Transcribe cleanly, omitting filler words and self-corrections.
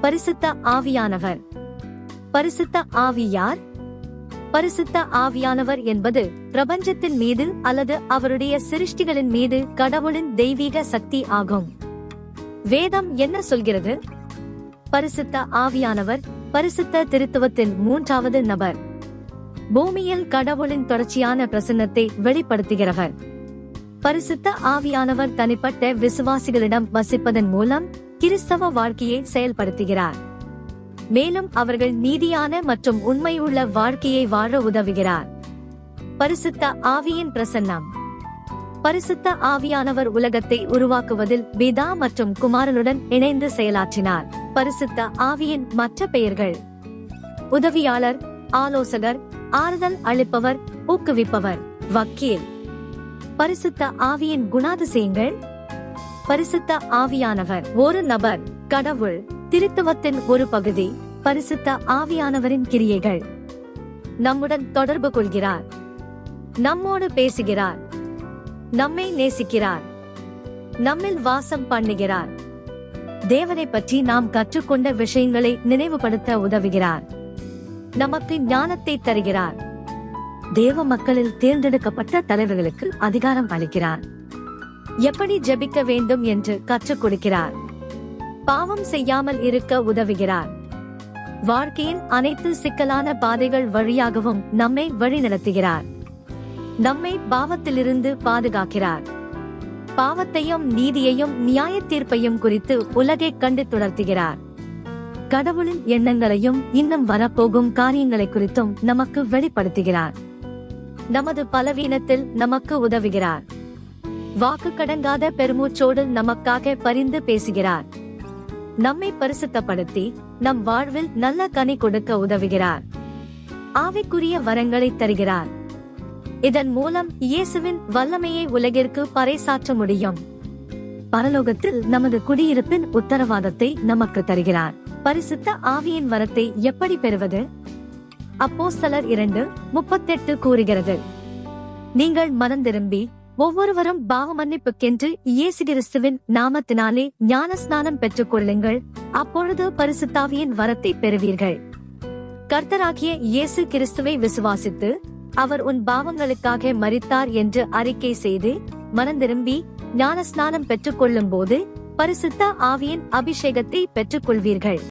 பரிசுத்த ஆவியானவர். பரிசுத்த ஆவி யார்? பரிசுத்த ஆவியானவர் என்பது பிரபஞ்சத்தின் மீது அல்லது அவருடைய சிருஷ்டிகளின் மீது கடவுளின் தெய்வீக சக்தி ஆகும். வேதம் என்ன சொல்கிறது? பரிசுத்த ஆவியானவர் பரிசுத்த திருத்துவத்தின் மூன்றாவது நபர். பூமியில் கடவுளின் தொடர்ச்சியான பிரசன்னத்தை வெளிப்படுத்துகிறவர். பரிசுத்த ஆவியானவர் தனிப்பட்ட விசுவாசிகளிடம் வசிப்பதன் மூலம் கிறிஸ்தவ வாழ்க்கையை செயல்படுத்துகிறார். மேலும் அவர்கள் நீதியான மற்றும் உண்மையுள்ள வாழ்க்கையை வாழ உதவுகிறார். பரிசுத்த ஆவியின் பிரசன்னம். பரிசுத்த ஆவியானவர் உலகத்தை உருவாக்குவதில் பிதா மற்றும் குமாரனுடன் இணைந்து செயலாற்றினார். பரிசுத்த ஆவியின் மற்ற பெயர்கள்: உதவியாளர், ஆலோசகர், ஆறுதல் அளிப்பவர், ஊக்குவிப்பவர், வக்கீல். பரிசுத்த ஆவியின் குணாதிசயங்கள்: பரிசுத்த ஆவியானவர் ஒரு நபர், கடவுள், திருத்துவத்தின் ஒரு பகுதி. பரிசுத்த ஆவியானவரின் கிரியைகள்: நம்முடன் தொடர்பு கொள்கிறார், நம்மோடு பேசுகிறார், நம்மை நேசிக்கிறார், நம்மில் வாசம் பண்ணுகிறார், தேவனை பற்றி நாம் கற்றுக்கொண்ட விஷயங்களை நினைவுபடுத்த உதவுகிறார், நமக்கு ஞானத்தை தருகிறார், தேவ மக்களில் தேர்ந்தெடுக்கப்பட்ட தலைவர்களுக்கு அதிகாரம் அளிக்கிறார், எப்படி ஜெபிக்க வேண்டும் என்று கற்றுக் கொடுக்கிறார், பாவம் செய்யாமல் இருக்க உதவுகிறார், வாழ்க்கையின் அனைத்து சிக்கலான பாதைகள் வழியாகவும் நம்மை வழிநடத்துகிறார், நம்மை பாவத்திலிருந்து பாதுகாக்கிறார், பாவத்தையும் நீதியையும் நியாய தீர்ப்பையும் குறித்து உலகை கண்டு தொடர்த்துகிறார், கடவுளின் எண்ணங்களையும் இன்னும் வரப்போகும் காரியங்களை குறித்தும் நமக்கு வெளிப்படுத்துகிறார், நமது பலவீனத்தில் நமக்கு உதவுகிறார், வாக்கு கடங்காத பெருமூச்சோடு நமக்காக பரிந்து பேசுகிறார், நம்மை பரிசுத்தப்படுத்தி நம் வாழ்வில் நல்ல கனி கொடுக்க உதவுகிறார், ஆவிக்குரிய வரங்களை தருகிறார். இதன் மூலம் இயேசுவின் வல்லமையை உலகிற்கு பறைசாற்ற முடியும். பரலோகத்தில் நமது குடியிருப்பின் உத்தரவாதத்தை நமக்கு தருகிறார். பரிசுத்த ஆவியின் வரத்தை எப்படி பெறுவது? அப்போஸ்தலர் 2:38 கூறுகிறது, நீங்கள் மனம் திரும்பி ஒவ்வொருவரும் பாவ மன்னிப்புக்கென்று இயேசு கிறிஸ்துவின் நாமத்தினாலே ஞானஸ்நானம் பெற்றுக் கொள்ளுங்கள், அப்பொழுது பரிசுத்தாவியின் வரத்தை பெறுவீர்கள். கர்த்தராகிய இயேசு கிறிஸ்துவை விசுவாசித்து அவர் உன் பாவங்களுக்காக மரித்தார் என்று அறிக்கை செய்து மனம் திரும்பி ஞானஸ்நானம் பெற்றுக் கொள்ளும் போது பரிசுத்த ஆவியின் அபிஷேகத்தை பெற்றுக் கொள்வீர்கள்.